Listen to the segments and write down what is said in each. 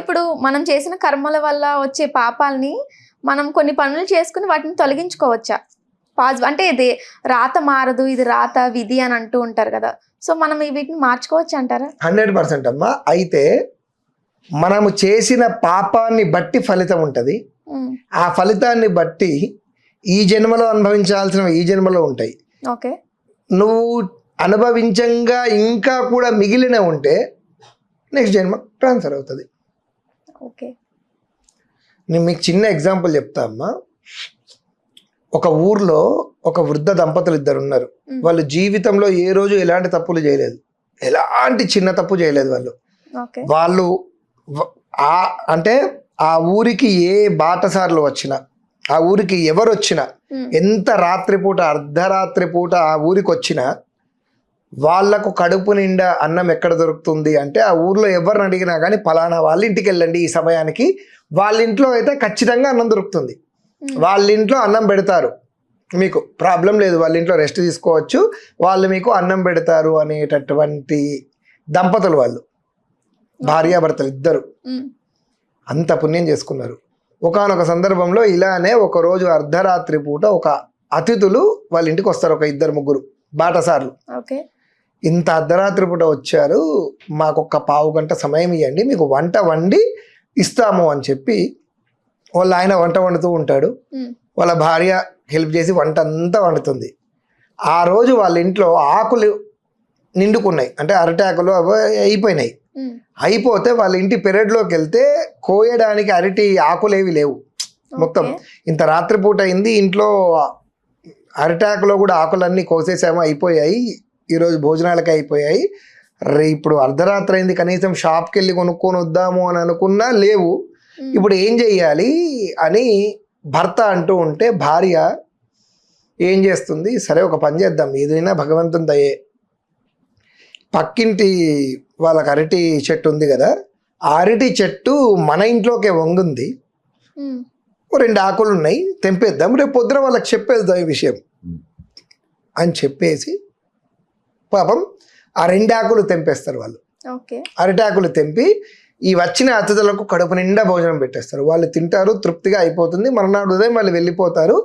ఇప్పుడు మనం చేసిన కర్మల వల్ల వచ్చే పాపాలని మనం కొన్ని పనులు చేసుకుని వాటిని తొలగించుకోవచ్చా? అంటే ఇది రాత మారదు, ఇది రాత విధి అని అంటూ ఉంటారు కదా, సో మనం వీటిని మార్చుకోవచ్చు అంటారా? 100% అమ్మా. అయితే మనము చేసిన పాపాన్ని బట్టి ఫలితం ఉంటుంది. ఆ ఫలితాన్ని బట్టి ఈ జన్మలో అనుభవించాల్సినవి ఈ జన్మలో ఉంటాయి. ఓకే, నువ్వు అనుభవించంగా ఇంకా కూడా మిగిలిన ఉంటే నెక్స్ట్ జన్మ ట్రాన్స్ఫర్ అవుతుంది. ఓకే, నేను మీకు చిన్న ఎగ్జాంపుల్ చెప్తా అమ్మా. ఒక ఊర్లో ఒక వృద్ధ దంపతులు ఇద్దరు ఉన్నారు. వాళ్ళు జీవితంలో ఏ రోజు ఎలాంటి తప్పులు చేయలేదు, ఎలాంటి చిన్న తప్పు చేయలేదు. వాళ్ళు అంటే ఆ ఊరికి ఏ బాటసార్లు వచ్చినా, ఆ ఊరికి ఎవరు వచ్చినా, ఎంత రాత్రిపూట అర్ధరాత్రి పూట ఆ ఊరికి వచ్చినా వాళ్లకు కడుపు నిండా అన్నం ఎక్కడ దొరుకుతుంది అంటే ఆ ఊర్లో ఎవరిని అడిగినా కానీ పలానా వాళ్ళ ఇంటికి వెళ్ళండి ఈ సమయానికి, వాళ్ళ ఇంట్లో అయితే ఖచ్చితంగా అన్నం దొరుకుతుంది, వాళ్ళ ఇంట్లో అన్నం పెడతారు, మీకు ప్రాబ్లం లేదు, వాళ్ళ ఇంట్లో రెస్ట్ తీసుకోవచ్చు, వాళ్ళు మీకు అన్నం పెడతారు అనేటటువంటి దంపతులు వాళ్ళు, భార్యాభర్తలు ఇద్దరు అంత పుణ్యం చేసుకున్నారు. ఒకానొక సందర్భంలో ఇలానే ఒకరోజు అర్ధరాత్రి పూట ఒక అతిథులు వాళ్ళ ఇంటికి వస్తారు, ఒక ఇద్దరు ముగ్గురు బాటసార్లు. ఇంత అర్ధరాత్రి పూట వచ్చారు, మాకొక పావు గంట సమయం ఇవ్వండి, మీకు వంట వండి ఇస్తాము అని చెప్పి వాళ్ళ ఆయన వంట వండుతూ ఉంటాడు, వాళ్ళ భార్య హెల్ప్ చేసి వంట అంతా వండుతుంది. ఆ రోజు వాళ్ళ ఇంట్లో ఆకులు నిండుకున్నాయి, అంటే అరటాకులు అవి అయిపోయినాయి. అయిపోతే వాళ్ళ ఇంటి పెరడ్లోకి వెళ్తే కోయడానికి అరటి ఆకులేవి లేవు, మొత్తం ఇంత రాత్రిపూట అయింది, ఇంట్లో అరటాకులో కూడా ఆకులన్నీ కోసేసామో అయిపోయాయి, ఈరోజు భోజనాలకి అయిపోయాయి, ఇప్పుడు అర్ధరాత్రి అయింది, కనీసం షాప్కి వెళ్ళి కొనుక్కొని వద్దాము అని అనుకున్నా లేవు, ఇప్పుడు ఏం చెయ్యాలి అని భర్త అంటూ ఉంటే భార్య ఏం చేస్తుంది, సరే ఒక పని చేద్దాం, ఏదైనా భగవంతుని దయే, పక్కింటి వాళ్ళకి అరటి చెట్టు ఉంది కదా, ఆ అరటి చెట్టు మన ఇంట్లోకే వంగుంది, 2 ఆకులు ఉన్నాయి, తెంపేద్దాం, రేపు పొద్దున వాళ్ళకి చెప్పేద్దాం ఈ విషయం అని చెప్పేసి పాపం ఆ 2 ఆకులు తెంపేస్తారు వాళ్ళు. అరటాకులు తెంపి ఈ వచ్చిన అతిథులకు కడుపు నిండా భోజనం పెట్టేస్తారు, వాళ్ళు తింటారు, తృప్తిగా అయిపోతుంది, మరునాడు ఉదయం వాళ్ళు వెళ్ళిపోతారు.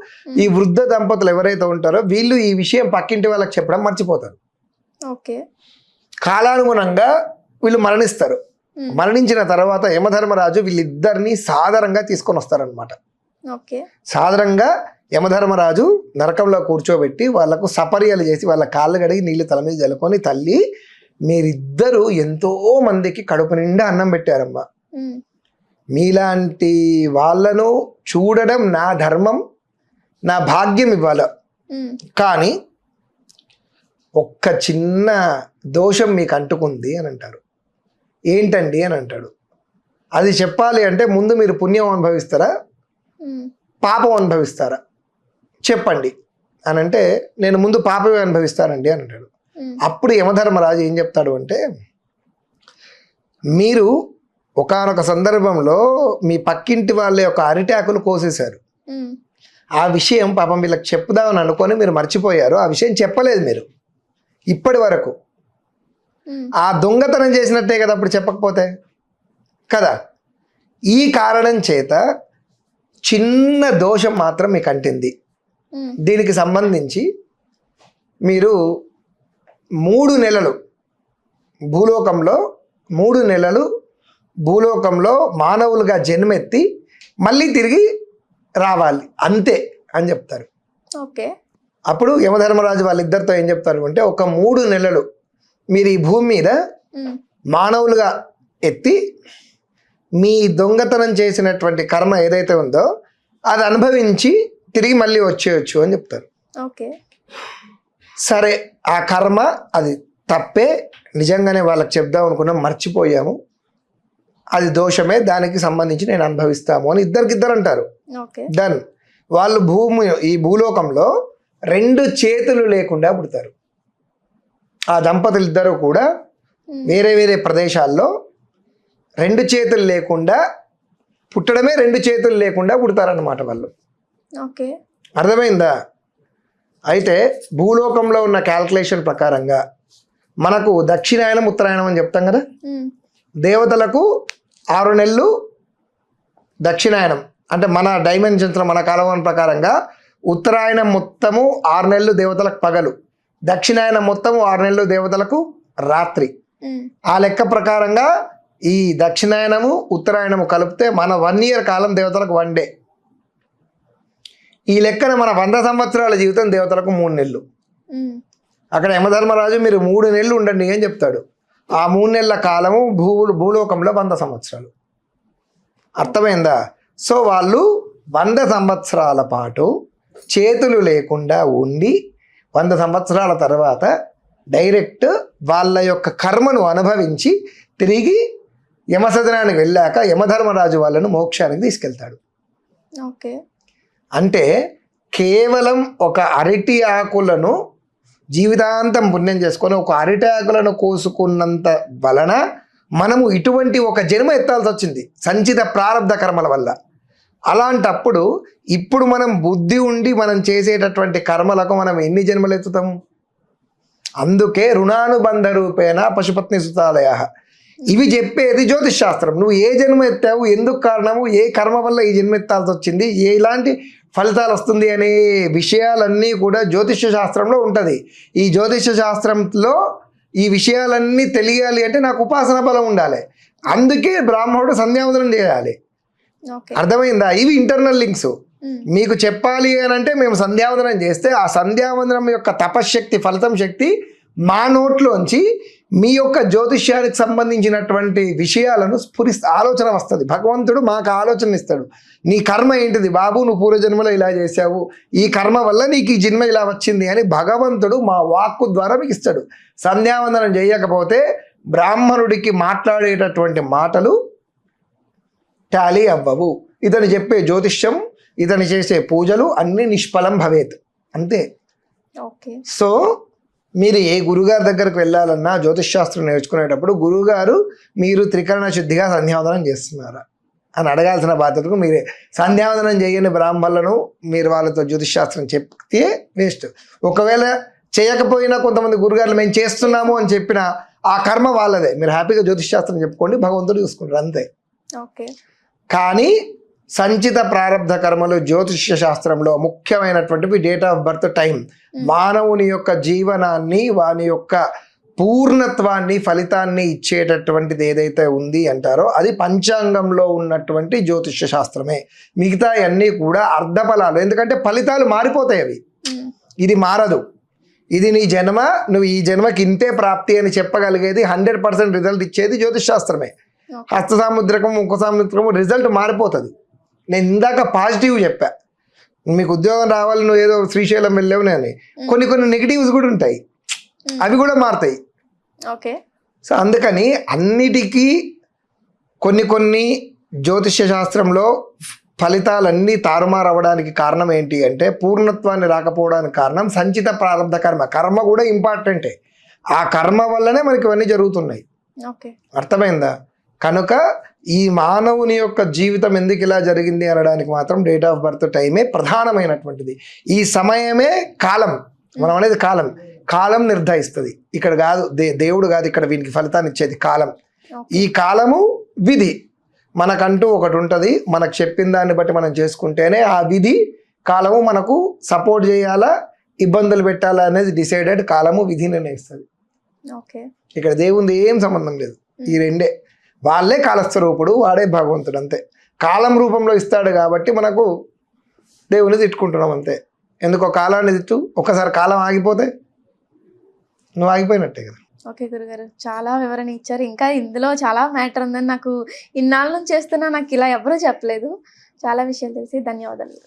ఈ వృద్ధ దంపతులు ఎవరైతే ఉంటారో వీళ్ళు ఈ విషయం పక్కింటి వాళ్ళకి చెప్పడం మర్చిపోతారు. కాలానుగుణంగా వీళ్ళు మరణిస్తారు. మరణించిన తర్వాత యమధర్మరాజు వీళ్ళిద్దరిని సాదరంగా తీసుకొని వస్తారనమాట. సాదరంగా యమధర్మరాజు నరకంలో కూర్చోబెట్టి వాళ్లకు సపర్యలు చేసి వాళ్ళ కాళ్ళు కడిగి నీళ్లు తల మీద జలుకొని, తల్లి మీరిద్దరూ ఎంతో మందికి కడుపు నిండా అన్నం పెట్టారమ్మా, మీలాంటి వాళ్ళను చూడడం నా ధర్మం, నా భాగ్యం ఇవ్వాల, కానీ ఒక్క చిన్న దోషం మీకు అంటుకుంది అని అంటారు. ఏంటండి అని అంటాడు. అది చెప్పాలి అంటే ముందు మీరు పుణ్యం అనుభవిస్తారా పాపం అనుభవిస్తారా చెప్పండి అని అంటే, నేను ముందు పాపమే అనుభవిస్తానండి అని అంటాడు. అప్పుడు యమధర్మరాజు ఏం చెప్తాడు అంటే, మీరు ఒకానొక సందర్భంలో మీ పక్కింటి వాళ్ళ యొక్క అరిటాకులు కోసేశారు, ఆ విషయం పాపం వీళ్ళకి చెప్పుదామని అనుకొని మీరు మర్చిపోయారు, ఆ విషయం చెప్పలేదు మీరు ఇప్పటి వరకు, ఆ దొంగతనం చేసినట్టే కదా అప్పుడు చెప్పకపోతే కదా. ఈ కారణం చేత చిన్న దోషం మాత్రం మీకు అంటింది, దీనికి సంబంధించి మీరు 3 నెలలు భూలోకంలో 3 నెలలు భూలోకంలో మానవులుగా జన్మెత్తి మళ్ళీ తిరిగి రావాలి అంతే అని చెప్తారు. అప్పుడు యమధర్మరాజు వాళ్ళిద్దరితో ఏం చెప్తారు అంటే, ఒక 3 నెలలు మీరు ఈ భూమి మీద మానవులుగా ఎత్తి మీ దొంగతనం చేసినటువంటి కర్మ ఏదైతే ఉందో అది అనుభవించి తిరిగి మళ్ళీ వచ్చేయచ్చు అని చెప్తారు. సరే ఆ కర్మ అది తప్పే, నిజంగానే వాళ్ళకి చెప్దాం అనుకున్నాం మర్చిపోయాము, అది దోషమే, దానికి సంబంధించి నేను అనుభవిస్తాము అని ఇద్దరికిద్దరు అంటారు. డన్. వాళ్ళు ఈ భూలోకంలో 2 చేతులు లేకుండా పుడతారు. ఆ దంపతులు ఇద్దరు కూడా వేరే వేరే ప్రదేశాల్లో 2 చేతులు లేకుండా పుట్టడమే, 2 చేతులు లేకుండా పుడతారన్నమాట వాళ్ళు. అర్థమైందా? అయితే భూలోకంలో ఉన్న క్యాల్కులేషన్ ప్రకారంగా మనకు దక్షిణాయనం ఉత్తరాయణం అని చెప్తాం కదా, దేవతలకు 6 నెలలు దక్షిణాయనం, అంటే మన డైమెన్షన్స్లో మన కాలం ప్రకారంగా ఉత్తరాయణం మొత్తము 6 నెలలు దేవతలకు పగలు, దక్షిణాయనం మొత్తము 6 నెలలు దేవతలకు రాత్రి. ఆ లెక్క ప్రకారంగా ఈ దక్షిణాయనము ఉత్తరాయణము కలిపితే మన 1 year కాలం దేవతలకు 1 day. ఈ లెక్కన మన 100 సంవత్సరాల జీవితం దేవతలకు 3 నెలలు. అక్కడ యమధర్మరాజు మీరు 3 నెలలు ఉండండి అని చెప్తాడు. ఆ 3 నెలల కాలము భూలోకంలో 100 సంవత్సరాలు. అర్థమైందా? సో వాళ్ళు 100 సంవత్సరాల పాటు చేతులు లేకుండా ఉండి 100 సంవత్సరాల తర్వాత డైరెక్ట్ వాళ్ళ యొక్క కర్మను అనుభవించి తిరిగి యమసదనానికి వెళ్ళాక యమధర్మరాజు వాళ్ళను మోక్షానికి తీసుకెళ్తాడు. ఓకే. అంటే కేవలం ఒక అరటి ఆకులను జీవితాంతం పుణ్యం చేసుకొని ఒక అరటి ఆకులను కోసుకున్నంత వలన మనము ఇటువంటి ఒక జన్మ ఎత్తాల్సి వచ్చింది సంచిత ప్రారంధ కర్మల వల్ల. అలాంటప్పుడు ఇప్పుడు మనం బుద్ధి ఉండి మనం చేసేటటువంటి కర్మలకు మనం ఎన్ని జన్మలు ఎత్తుతాము? అందుకే రుణానుబంధ రూపేణ పశుపత్ని సుతాలయ, ఇవి చెప్పేది జ్యోతిష్ శాస్త్రం. నువ్వు ఏ జన్మ ఎత్తావు, ఎందుకు కారణము, ఏ కర్మ వల్ల ఈ జన్మ ఎత్తాల్సి వచ్చింది, ఎలాంటి ఫలితాలు వస్తుంది అనే విషయాలన్నీ కూడా జ్యోతిష శాస్త్రంలో ఉంటుంది. ఈ జ్యోతిష శాస్త్రంలో ఈ విషయాలన్నీ తెలియాలి అంటే నాకు ఉపాసన బలం ఉండాలి. అందుకే బ్రాహ్మణుడు సంధ్యావందనం చేయాలి. అర్థమైందా? ఇవి ఇంటర్నల్ లింక్స్. మీకు చెప్పాలి అని అంటే మేము సంధ్యావందనం చేస్తే ఆ సంధ్యావందనం యొక్క తపశ్శక్తి, ఫలితం శక్తి మా నోట్లోంచి మీ యొక్క జ్యోతిష్యానికి సంబంధించినటువంటి విషయాలను ఆలోచన వస్తుంది. భగవంతుడు మాకు ఆలోచన ఇస్తాడు. నీ కర్మ ఏంటిది బాబు, నువ్వు పూర్వజన్మలో ఇలా చేసావు, ఈ కర్మ వల్ల నీకు ఈ జన్మ ఇలా వచ్చింది అని భగవంతుడు మా వాక్కు ద్వారా మీకు ఇస్తాడు. సంధ్యావందనం చేయకపోతే బ్రాహ్మణుడికి మాట్లాడేటటువంటి మాటలు టాలీ అవ్వవు. ఇతను చెప్పే జ్యోతిష్యం, ఇతను చేసే పూజలు అన్నీ నిష్ఫలం భవేత్, అంతే. సో మీరు ఏ గురుగారి దగ్గరకు వెళ్ళాలన్నా జ్యోతిష్ శాస్త్రం నేర్చుకునేటప్పుడు గురువుగారు మీరు త్రికరణ శుద్ధిగా సంధ్యావందనం చేస్తున్నారా అని అడగాల్సిన బాధ్యతకు మీరే. సంధ్యావందనం చేయని బ్రాహ్మణులను మీరు వాళ్ళతో జ్యోతిష్ శాస్త్రం చెప్తే వేస్ట్. ఒకవేళ చేయకపోయినా కొంతమంది గురుగారులు మేము చేస్తున్నాము అని చెప్పిన ఆ కర్మ వాళ్ళదే. మీరు హ్యాపీగా జ్యోతిష్ శాస్త్రం చెప్పుకోండి, భగవంతుడు చూసుకుంటారు, అంతే. కానీ సంచిత ప్రారంధ కర్మలు జ్యోతిష్య శాస్త్రంలో ముఖ్యమైనటువంటివి డేట్ ఆఫ్ బర్త్, టైం, మానవుని యొక్క జీవనాన్ని, వాని యొక్క పూర్ణత్వాన్ని, ఫలితాన్ని ఇచ్చేటటువంటిది ఏదైతే ఉంది అంటారో అది పంచాంగంలో ఉన్నటువంటి జ్యోతిష్య శాస్త్రమే. మిగతా అన్నీ కూడా అర్ధఫలాలు. ఎందుకంటే ఫలితాలు మారిపోతాయి, అవి ఇది మారదు. ఇది నీ జన్మ, నువ్వు ఈ జన్మకి ఇంతే ప్రాప్తి అని చెప్పగలిగేది 100% రిజల్ట్ ఇచ్చేది జ్యోతిష్ శాస్త్రమే. హస్త సాముద్రికం, ముఖ సాముద్రికము రిజల్ట్ మారిపోతుంది. నేను ఇందాక పాజిటివ్ చెప్పా, మీకు ఉద్యోగం రావాలి, నువ్వు ఏదో శ్రీశైలం వెళ్ళావు అని కొన్ని నెగిటివ్స్ కూడా ఉంటాయి, అవి కూడా మారుతాయి. సో అందుకని అన్నిటికీ కొన్ని జ్యోతిష్య శాస్త్రంలో ఫలితాలన్నీ తారుమారు అవ్వడానికి కారణం ఏంటి అంటే పూర్ణత్వాన్ని రాకపోవడానికి కారణం సంచిత ప్రారంభ కర్మ కూడా ఇంపార్టెంటే. ఆ కర్మ వల్లనే మనకి ఇవన్నీ జరుగుతున్నాయి. అర్థమైందా? కనుక ఈ మానవుని యొక్క జీవితం ఎందుకు ఇలా జరిగింది అనడానికి మాత్రం డేట్ ఆఫ్ బర్త్ టైమే ప్రధానమైనటువంటిది. ఈ సమయమే కాలం, మనం అనేది కాలం నిర్ధారిస్తుంది. ఇక్కడ కాదు, దేవుడు కాదు ఇక్కడ వీనికి ఫలితాన్ని ఇచ్చేది, కాలం. ఈ కాలము విధి మనకంటూ ఒకటి ఉంటుంది. మనకు చెప్పిన దాన్ని బట్టి మనం చేసుకుంటేనే ఆ విధి కాలము మనకు సపోర్ట్ చేయాలా, ఇబ్బందులు పెట్టాలా అనేది డిసైడెడ్ కాలము విధి నిర్ణయిస్తుంది. ఇక్కడ దేవుంది ఏం సంబంధం లేదు, ఈ రెండే. వాళ్ళే కాలస్వరూపుడు, వాడే భగవంతుడు, అంతే. కాలం రూపంలో ఇస్తాడు కాబట్టి మనకు దేవుని తిట్టుకుంటున్నాం, అంతే. ఎందుకో కాలాన్ని తిట్టు, ఒక్కసారి కాలం ఆగిపోతే నువ్వు ఆగిపోయినట్టే కదా. ఓకే గురుగారు, చాలా వివరణ ఇచ్చారు. ఇంకా ఇందులో చాలా మ్యాటర్ ఉందని నాకు ఇన్నాళ్ళ నుంచి చేస్తున్నా నాకు ఇలా ఎవరూ చెప్పలేదు. చాలా విషయాలు తెలిసి ధన్యవాదాలు.